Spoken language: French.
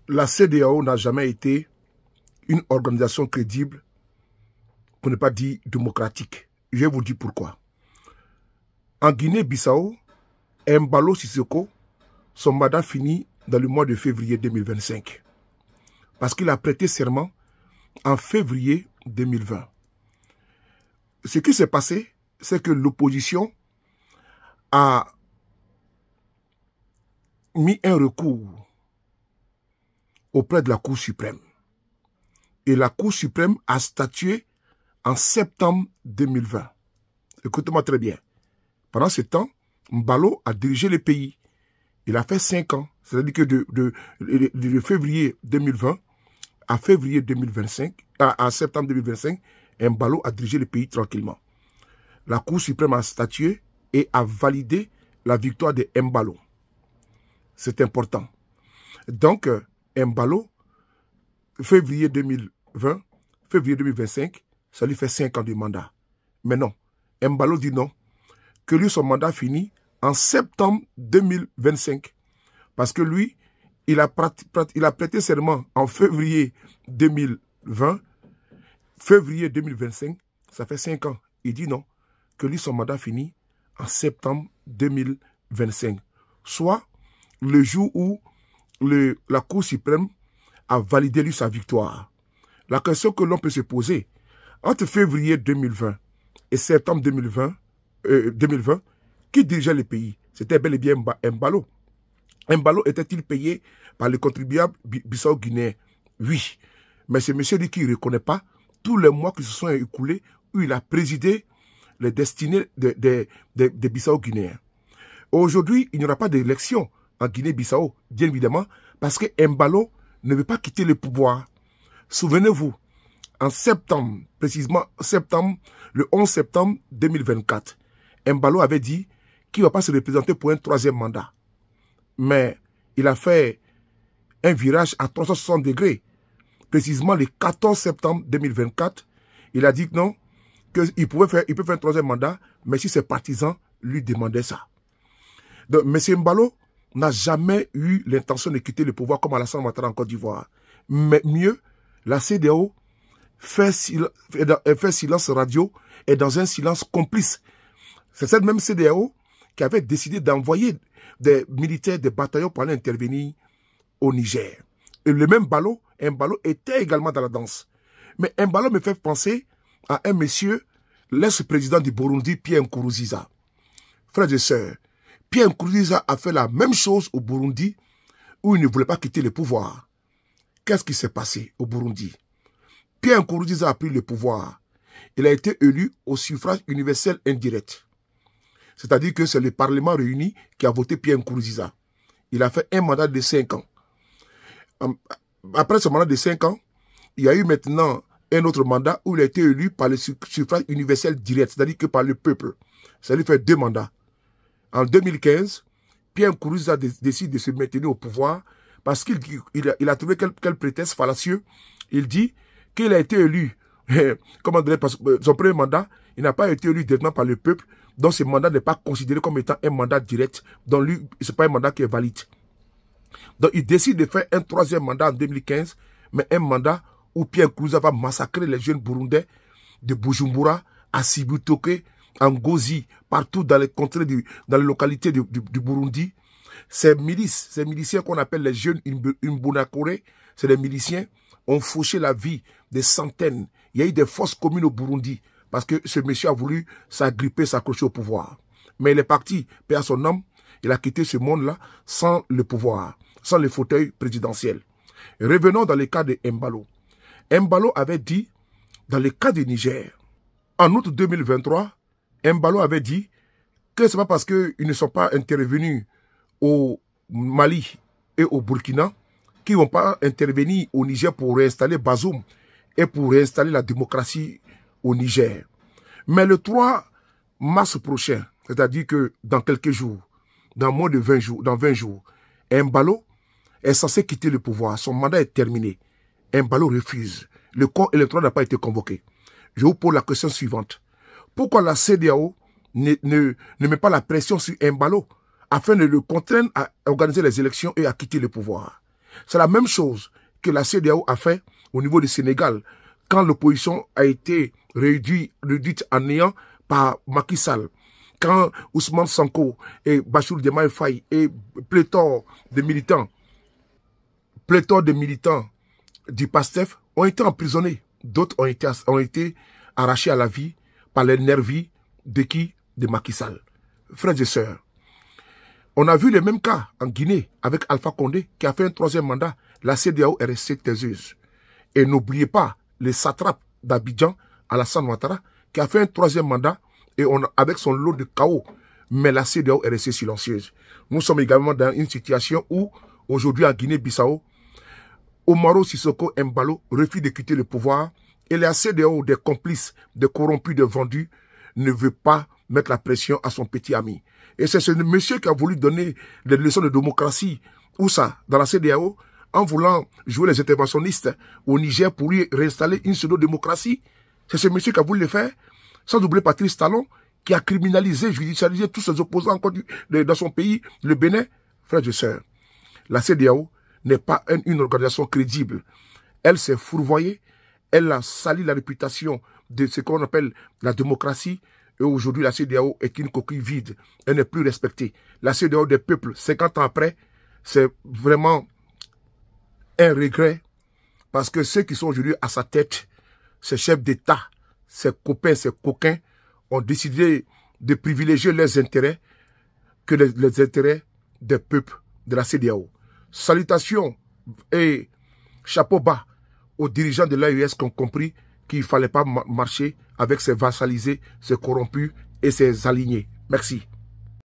la CEDEAO n'a jamais été une organisation crédible, pour ne pas dire démocratique. Je vais vous dire pourquoi. En Guinée-Bissau, Embalo Sissoko, son mandat finit dans le mois de février 2025. Parce qu'il a prêté serment en février 2020. Ce qui s'est passé, c'est que l'opposition a mis un recours auprès de la Cour suprême. Et la Cour suprême a statué en septembre 2020. Écoutez-moi très bien. Pendant ce temps, Embalo a dirigé le pays. Il a fait 5 ans. C'est-à-dire que de février 2020 à février 2025, à septembre 2025, Embalo a dirigé le pays tranquillement. La Cour suprême a statué et a validé la victoire de Embalo. C'est important. Donc, Embalo, février 2020, février 2025, ça lui fait 5 ans de mandat. Mais non, Embalo dit non, que lui, son mandat finit en septembre 2025. Parce que lui, il a prêté serment en février 2020, février 2025, ça fait 5 ans. Il dit non, que lui, son mandat finit en septembre 2025. Soit le jour où la Cour suprême a validé lui sa victoire. La question que l'on peut se poser, entre février 2020 et septembre 2020, qui dirigeait le pays? C'était bel et bien Embalo. Embalo était-il payé par les contribuables bissau-guinéens? Oui. Mais ce monsieur dit qu'il ne reconnaît pas tous les mois qui se sont écoulés où il a présidé les destinées des bissau-guinéens. Aujourd'hui, il n'y aura pas d'élection en Guinée-Bissau, bien évidemment, parce que Embalo ne veut pas quitter le pouvoir. Souvenez-vous, en septembre, précisément le 11 septembre 2024, Embalo avait dit qu'il ne va pas se représenter pour un 3e mandat. Mais il a fait un virage à 360 degrés. Précisément le 14 septembre 2024, il a dit que non, qu'il peut faire un 3e mandat, mais si ses partisans lui demandaient ça. Donc, M. Embalo n'a jamais eu l'intention de quitter le pouvoir comme Alassane Ouattara en Côte d'Ivoire. Mais mieux, la CEDEAO fait silence radio et dans un silence complice. C'est cette même CEDEAO qui avait décidé d'envoyer des militaires, des bataillons pour aller intervenir au Niger. Et le même Embalo était également dans la danse. Mais Embalo me fait penser à un monsieur, l'ex-président du Burundi, Pierre Nkurunziza. Frères et sœurs, Pierre Nkurunziza a fait la même chose au Burundi où il ne voulait pas quitter le pouvoir. Qu'est-ce qui s'est passé au Burundi? Pierre Nkurunziza a pris le pouvoir. Il a été élu au suffrage universel indirect. C'est-à-dire que c'est le Parlement réuni qui a voté Pierre Nkurunziza. Il a fait un mandat de 5 ans. Après ce mandat de 5 ans, il y a eu maintenant un autre mandat où il a été élu par le suffrage universel direct, c'est-à-dire que par le peuple. Ça lui fait 2 mandats. En 2015, Pierre Nkurunziza décide de se maintenir au pouvoir parce qu'il a trouvé quel prétexte fallacieux. Il dit qu'il a été élu, comment dire, parce que son premier mandat, il n'a pas été élu directement par le peuple, donc ce mandat n'est pas considéré comme étant un mandat direct, donc lui, ce n'est pas un mandat qui est valide. Donc il décide de faire un 3e mandat en 2015, mais un mandat où Pierre Nkurunziza va massacrer les jeunes Burundais de Bujumbura, à Sibitoke, en Gozi, partout dans les contrées, dans les localités du Burundi. Ces miliciens qu'on appelle les jeunes Imbonerakure, c'est des miliciens, ont fauché la vie des centaines. Il y a eu des fausses communes au Burundi, parce que ce monsieur a voulu s'agripper, s'accrocher au pouvoir. Mais il est parti, paix à son âme, il a quitté ce monde-là sans le pouvoir, sans le fauteuil présidentiel. Et revenons dans le cas de Embalo. Embalo avait dit, dans le cas du Niger, en août 2023, Embalo avait dit que ce n'est pas parce qu'ils ne sont pas intervenus au Mali et au Burkina qu'ils ne vont pas intervenir au Niger pour réinstaller Bazoum et pour réinstaller la démocratie au Niger. Mais le 3 mars prochain, c'est-à-dire que dans quelques jours, dans moins de 20 jours, Embalo est censé quitter le pouvoir. Son mandat est terminé. Embalo refuse. Le corps électoral n'a pas été convoqué. Je vous pose la question suivante. Pourquoi la CEDEAO ne met pas la pression sur Embalo afin de le contraindre à organiser les élections et à quitter le pouvoir? C'est la même chose que la CEDEAO a fait au niveau du Sénégal, quand l'opposition a été réduite en néant par Macky Sall, quand Ousmane Sonko et Bassirou Diomaye Faye et pléthore de militants du PASTEF ont été emprisonnés. D'autres ont été arrachés à la vie par les nervis de qui? De Macky Sall. Frères et sœurs, on a vu les mêmes cas en Guinée avec Alpha Condé qui a fait un 3e mandat. La CEDEAO est restée taiseuse. Et n'oubliez pas les satrapes d'Abidjan, Alassane Ouattara, qui a fait un 3e mandat et avec son lot de chaos. Mais la CEDEAO est restée silencieuse. Nous sommes également dans une situation où, aujourd'hui en Guinée-Bissau, Omaro Sissoko Embalo refuse de quitter le pouvoir et la CEDEAO, des complices, des corrompus, des vendus, ne veut pas mettre la pression à son petit ami. Et c'est ce monsieur qui a voulu donner des leçons de démocratie, où ça, dans la CEDEAO, en voulant jouer les interventionnistes au Niger pour lui réinstaller une pseudo-démocratie. C'est ce monsieur qui a voulu le faire, sans oublier Patrice Talon, qui a criminalisé, judicialisé tous ses opposants encore dans son pays, le Bénin. Frères et sœurs, la CEDEAO n'est pas une organisation crédible. Elle s'est fourvoyée, elle a sali la réputation de ce qu'on appelle la démocratie. Et aujourd'hui, la CEDEAO est une coquille vide. Elle n'est plus respectée. La CEDEAO des peuples, 50 ans après, c'est vraiment un regret. Parce que ceux qui sont aujourd'hui à sa tête, ces chefs d'État, ces copains, ces coquins, ont décidé de privilégier leurs intérêts que les intérêts des peuples de la CEDEAO. Salutations et chapeau bas aux dirigeants de l'AES qui ont compris qu'il ne fallait pas marcher avec ses vassalisés, ses corrompus et ses alignés. Merci.